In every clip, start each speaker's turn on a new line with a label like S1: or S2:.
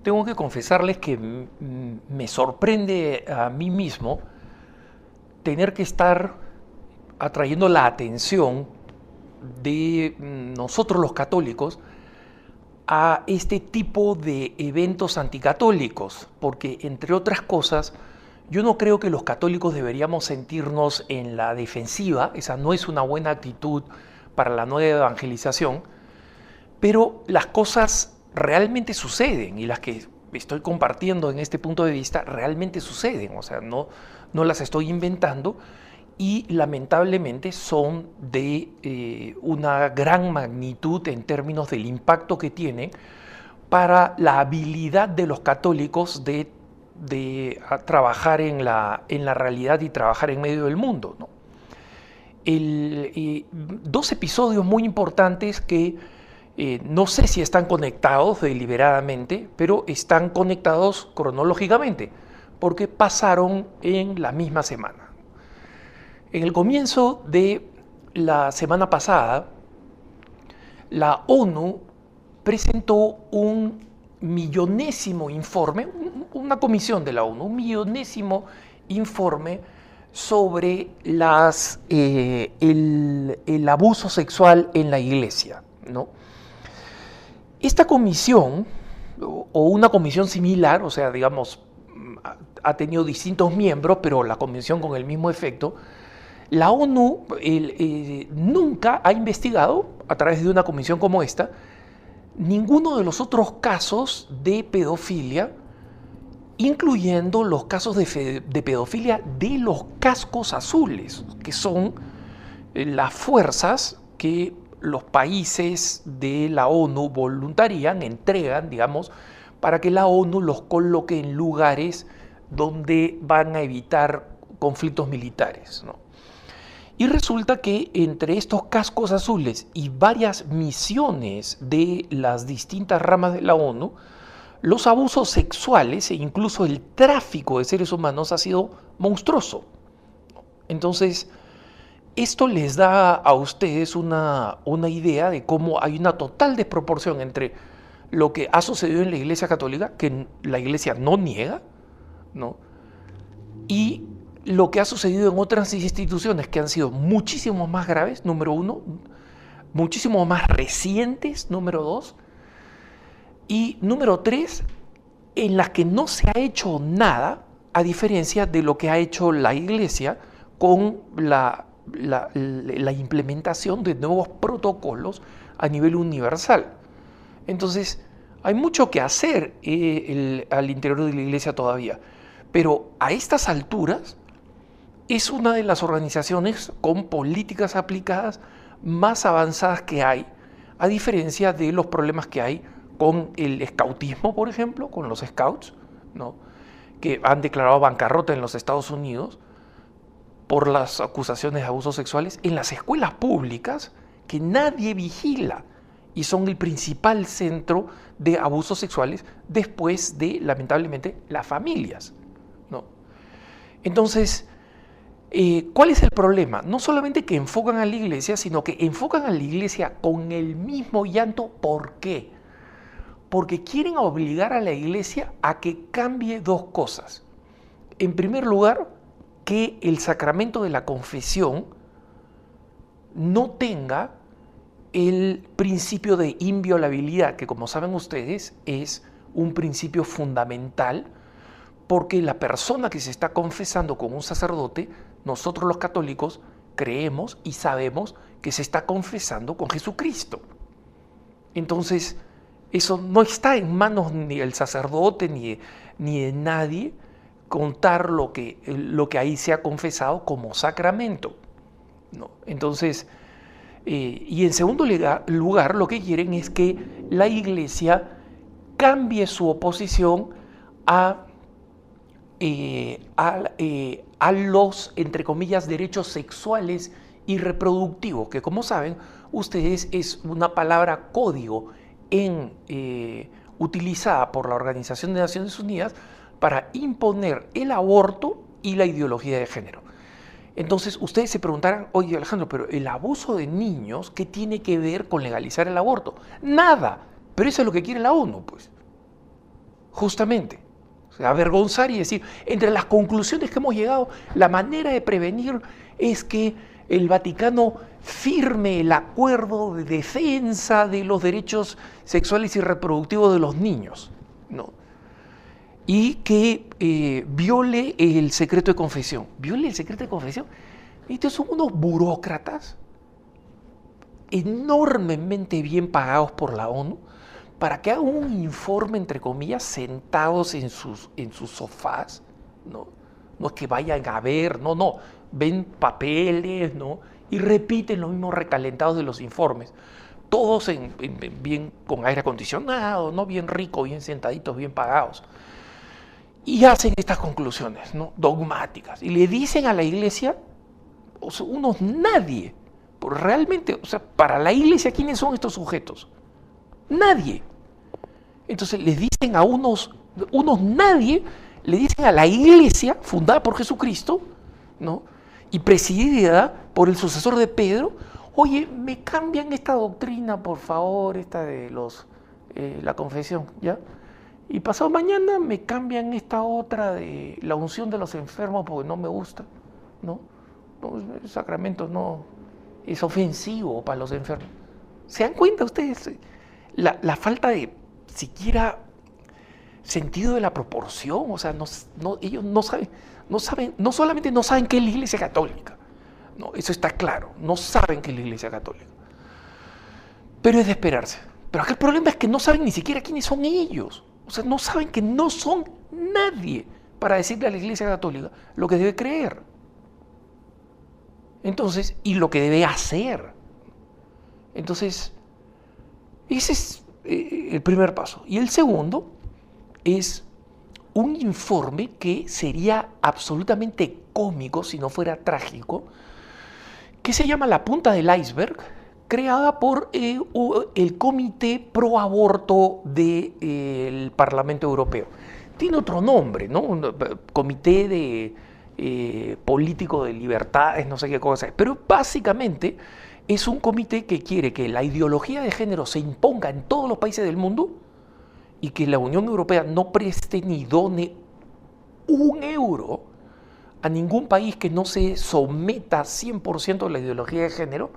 S1: tengo que confesarles que me sorprende a mí mismo tener que estar atrayendo la atención de nosotros los católicos a este tipo de eventos anticatólicos, porque entre otras cosas, yo no creo que los católicos deberíamos sentirnos en la defensiva, esa no es una buena actitud para la nueva evangelización, pero las cosas realmente suceden y las que estoy compartiendo en este punto de vista realmente suceden, o sea, no las estoy inventando y lamentablemente son de una gran magnitud en términos del impacto que tienen para la habilidad de los católicos de trabajar en la realidad y trabajar en medio del mundo, ¿no? Dos episodios muy importantes que no sé si están conectados deliberadamente, pero están conectados cronológicamente, porque pasaron en la misma semana. En el comienzo de la semana pasada, la ONU presentó un millonésimo informe, una comisión de la ONU, un millonésimo informe sobre el abuso sexual en la iglesia, ¿no? Esta comisión, o una comisión similar, o sea, digamos, ha tenido distintos miembros, pero la comisión con el mismo efecto, la ONU nunca ha investigado, a través de una comisión como esta, ninguno de los otros casos de pedofilia, incluyendo los casos de pedofilia de los cascos azules, que son las fuerzas que los países de la ONU voluntarían, entregan, digamos, para que la ONU los coloque en lugares donde van a evitar conflictos militares, ¿no? Y resulta que entre estos cascos azules y varias misiones de las distintas ramas de la ONU, los abusos sexuales e incluso el tráfico de seres humanos ha sido monstruoso. Entonces, esto les da a ustedes una idea de cómo hay una total desproporción entre lo que ha sucedido en la Iglesia Católica, que la Iglesia no niega, ¿no?, y lo que ha sucedido en otras instituciones que han sido muchísimo más graves, número uno, muchísimo más recientes, número dos, y número tres, en las que no se ha hecho nada, a diferencia de lo que ha hecho la Iglesia con la implementación de nuevos protocolos a nivel universal. Entonces, hay mucho que hacer al interior de la Iglesia todavía, pero a estas alturas es una de las organizaciones con políticas aplicadas más avanzadas que hay, a diferencia de los problemas que hay con el escautismo, por ejemplo, con los scouts, ¿no?, que han declarado bancarrota en los Estados Unidos por las acusaciones de abusos sexuales, en las escuelas públicas que nadie vigila y son el principal centro de abusos sexuales después de, lamentablemente, las familias, ¿no? Entonces, ¿cuál es el problema? No solamente que enfocan a la iglesia, sino que enfocan a la iglesia con el mismo llanto. ¿Por qué? Porque quieren obligar a la iglesia a que cambie dos cosas. En primer lugar, que el sacramento de la confesión no tenga el principio de inviolabilidad, que como saben ustedes es un principio fundamental, porque la persona que se está confesando con un sacerdote, nosotros los católicos creemos y sabemos que se está confesando con Jesucristo. Entonces, eso no está en manos ni del sacerdote ni de nadie contar lo que ahí se ha confesado como sacramento, ¿no? Entonces, y en segundo lugar, lo que quieren es que la Iglesia cambie su oposición a los, entre comillas, derechos sexuales y reproductivos, que como saben ustedes es una palabra código utilizada por la Organización de Naciones Unidas para imponer el aborto y la ideología de género. Entonces ustedes se preguntarán, oye Alejandro, pero el abuso de niños, ¿qué tiene que ver con legalizar el aborto? Nada, pero eso es lo que quiere la ONU, pues. justamente. O sea, avergonzar y decir, entre las conclusiones que hemos llegado, la manera de prevenir es que el Vaticano firme el acuerdo de defensa de los derechos sexuales y reproductivos de los niños, ¿no? Y que viole el secreto de confesión. ¿Viole el secreto de confesión? Estos son unos burócratas enormemente bien pagados por la ONU para que hagan un informe, entre comillas, sentados en sus sofás, ¿no? No es que vayan a ver, no, ven papeles, ¿no? Y repiten los mismos recalentados de los informes. Todos bien con aire acondicionado, ¿no? Bien ricos, bien sentaditos, bien pagados. Y hacen estas conclusiones, ¿no? Dogmáticas. Y le dicen a la iglesia, o sea, unos nadie. Porque realmente, o sea, para la iglesia, ¿quiénes son estos sujetos? Nadie. Entonces les dicen a unos nadie, le dicen a la iglesia fundada por Jesucristo, ¿no? Y presidida por el sucesor de Pedro, oye, me cambian esta doctrina, por favor, esta de la confesión, ¿ya? Y pasado mañana me cambian esta otra de la unción de los enfermos porque no me gusta, ¿no? El sacramento no es ofensivo para los enfermos. ¿Se dan cuenta ustedes la falta de siquiera sentido de la proporción? O sea, ellos no saben, no solamente no saben qué es la Iglesia Católica, no, eso está claro, no saben qué es la Iglesia Católica. Pero es de esperarse. Pero acá el problema es que no saben ni siquiera quiénes son ellos. O sea, no saben que no son nadie para decirle a la Iglesia Católica lo que debe creer. Entonces, y lo que debe hacer. Entonces, ese es el primer paso. Y el segundo es un informe que sería absolutamente cómico si no fuera trágico, que se llama La Punta del Iceberg, creada por el Comité Pro Aborto del Parlamento Europeo. Tiene otro nombre, ¿no? Un comité de político de libertades, no sé qué cosa es, pero básicamente es un comité que quiere que la ideología de género se imponga en todos los países del mundo y que la Unión Europea no preste ni done un euro a ningún país que no se someta 100% a la ideología de género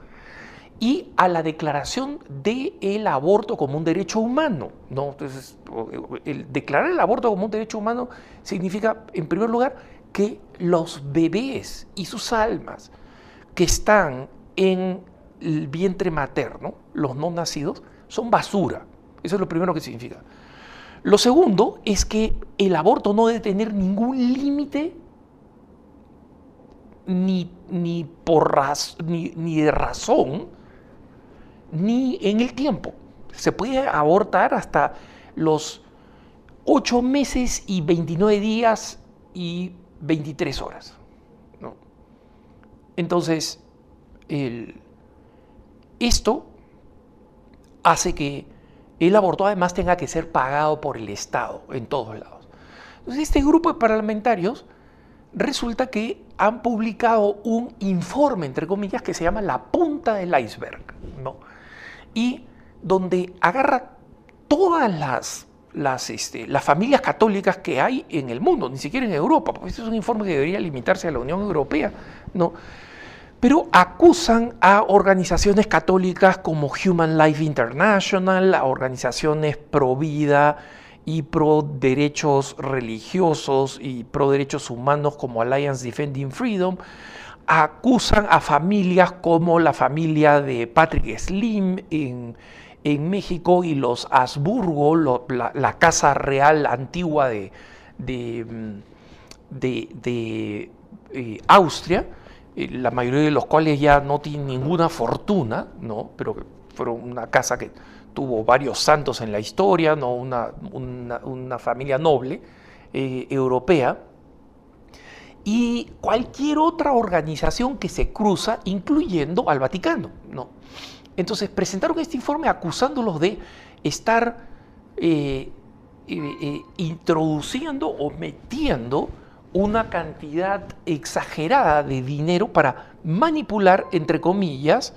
S1: y a la declaración del aborto como un derecho humano, ¿no? Entonces, el declarar el aborto como un derecho humano significa, en primer lugar, que los bebés y sus almas que están en el vientre materno, los no nacidos, son basura. Eso es lo primero que significa. Lo segundo es que el aborto no debe tener ningún límite ni de razón, ni en el tiempo. Se puede abortar hasta los 8 meses y 29 días y 23 horas, ¿no? Entonces, esto hace que el aborto además tenga que ser pagado por el Estado en todos lados. Entonces, este grupo de parlamentarios resulta que han publicado un informe, entre comillas, que se llama La Punta del Iceberg, ¿no? Y donde agarra todas las familias católicas que hay en el mundo, ni siquiera en Europa, porque este es un informe que debería limitarse a la Unión Europea, ¿no? Pero acusan a organizaciones católicas como Human Life International, a organizaciones pro vida y pro derechos religiosos y pro derechos humanos como Alliance Defending Freedom, acusan a familias como la familia de Patrick Slim en México y los Habsburgo, la casa real antigua de Austria, la mayoría de los cuales ya no tienen ninguna fortuna, ¿no? Pero fueron una casa que tuvo varios santos en la historia, ¿no? Una familia noble europea, y cualquier otra organización que se cruza, incluyendo al Vaticano, ¿no? Entonces presentaron este informe acusándolos de estar introduciendo o metiendo una cantidad exagerada de dinero para manipular, entre comillas,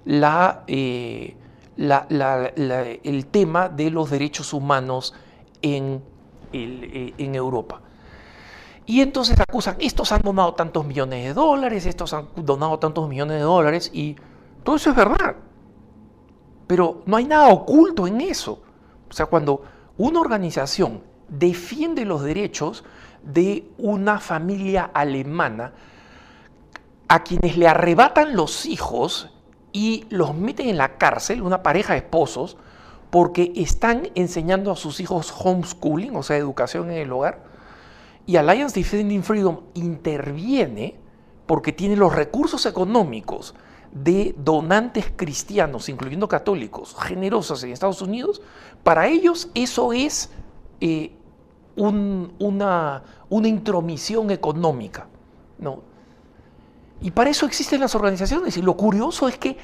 S1: el tema de los derechos humanos en en Europa. Y entonces acusan, estos han donado tantos millones de dólares, estos han donado tantos millones de dólares, y todo eso es verdad. Pero no hay nada oculto en eso. O sea, cuando una organización defiende los derechos de una familia alemana a quienes le arrebatan los hijos y los meten en la cárcel, una pareja de esposos, porque están enseñando a sus hijos homeschooling, o sea, educación en el hogar, y Alliance Defending Freedom interviene porque tiene los recursos económicos de donantes cristianos, incluyendo católicos, generosos en Estados Unidos, para ellos eso es una intromisión económica, ¿no? Y para eso existen las organizaciones. Y lo curioso es que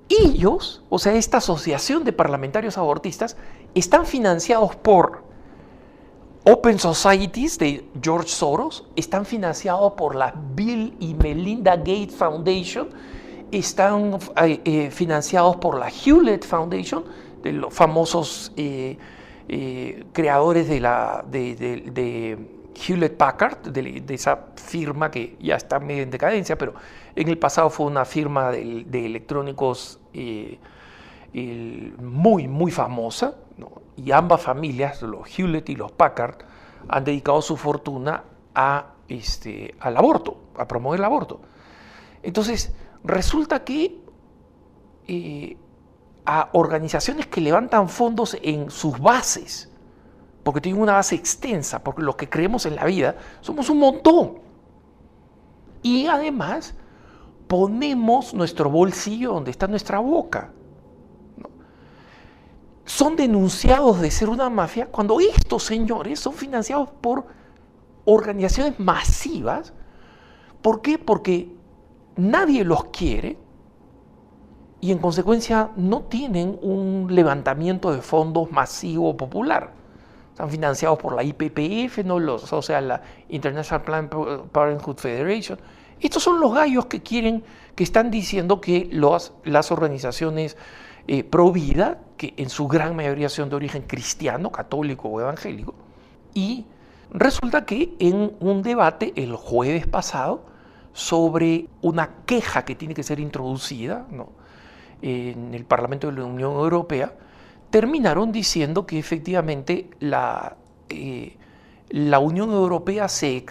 S1: ellos, o sea, esta asociación de parlamentarios abortistas, están financiados por Open Societies de George Soros, están financiados por la Bill y Melinda Gates Foundation, están financiados por la Hewlett Foundation, de los famosos creadores de Hewlett Packard, de esa firma que ya está medio en decadencia, pero en el pasado fue una firma de electrónicos muy, muy famosa, ¿no? Y ambas familias, los Hewlett y los Packard, han dedicado su fortuna al aborto, a promover el aborto. Entonces, resulta que a organizaciones que levantan fondos en sus bases, porque tienen una base extensa, porque los que creemos en la vida somos un montón. Y además ponemos nuestro bolsillo donde está nuestra boca, ¿no? Son denunciados de ser una mafia cuando estos señores son financiados por organizaciones masivas. ¿Por qué? Porque nadie los quiere y en consecuencia no tienen un levantamiento de fondos masivo popular. Están financiados por la IPPF, ¿no? O sea, la International Planned Parenthood Federation. Estos son los gallos que están diciendo que las organizaciones pro vida, que en su gran mayoría son de origen cristiano, católico o evangélico, y resulta que en un debate el jueves pasado sobre una queja que tiene que ser introducida, ¿no?, en el Parlamento de la Unión Europea, terminaron diciendo que efectivamente la Unión Europea se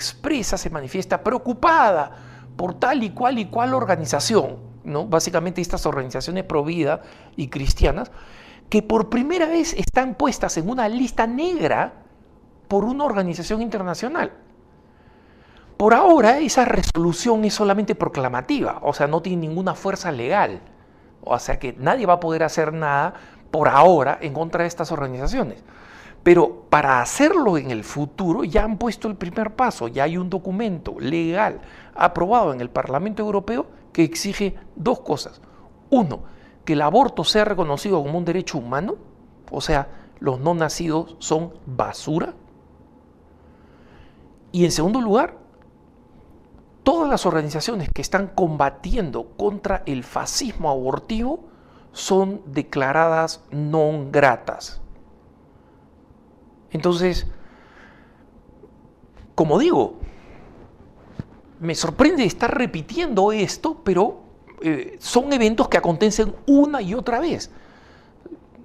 S1: manifiesta preocupada por tal y cual organización, ¿no? Básicamente estas organizaciones pro vida y cristianas, que por primera vez están puestas en una lista negra por una organización internacional. Por ahora esa resolución es solamente proclamativa, o sea, no tiene ninguna fuerza legal, o sea que nadie va a poder hacer nada por ahora en contra de estas organizaciones. Pero para hacerlo en el futuro ya han puesto el primer paso, ya hay un documento legal aprobado en el Parlamento Europeo que exige dos cosas. Uno, que el aborto sea reconocido como un derecho humano, o sea, los no nacidos son basura. Y en segundo lugar, todas las organizaciones que están combatiendo contra el fascismo abortivo son declaradas non gratas. Entonces, como digo, me sorprende estar repitiendo esto, pero son eventos que acontecen una y otra vez.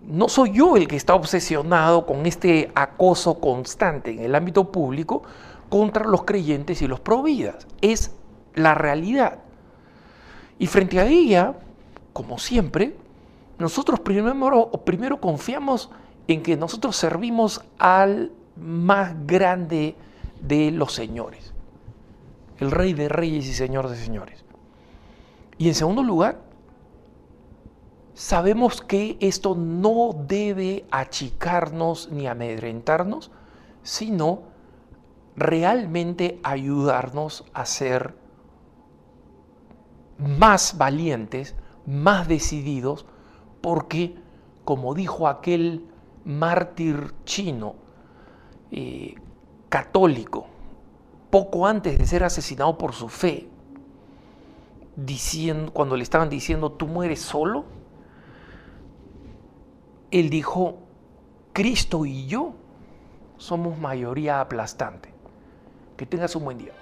S1: No soy yo el que está obsesionado con este acoso constante en el ámbito público contra los creyentes y los providas. Es la realidad. Y frente a ella, como siempre, nosotros primero confiamos en que nosotros servimos al más grande de los señores, el Rey de Reyes y Señor de Señores. Y en segundo lugar, sabemos que esto no debe achicarnos ni amedrentarnos, sino realmente ayudarnos a ser más valientes, más decididos, porque, como dijo aquel mártir chino católico, poco antes de ser asesinado por su fe, cuando le estaban diciendo tú mueres solo, él dijo, Cristo y yo somos mayoría aplastante. Que tengas un buen día.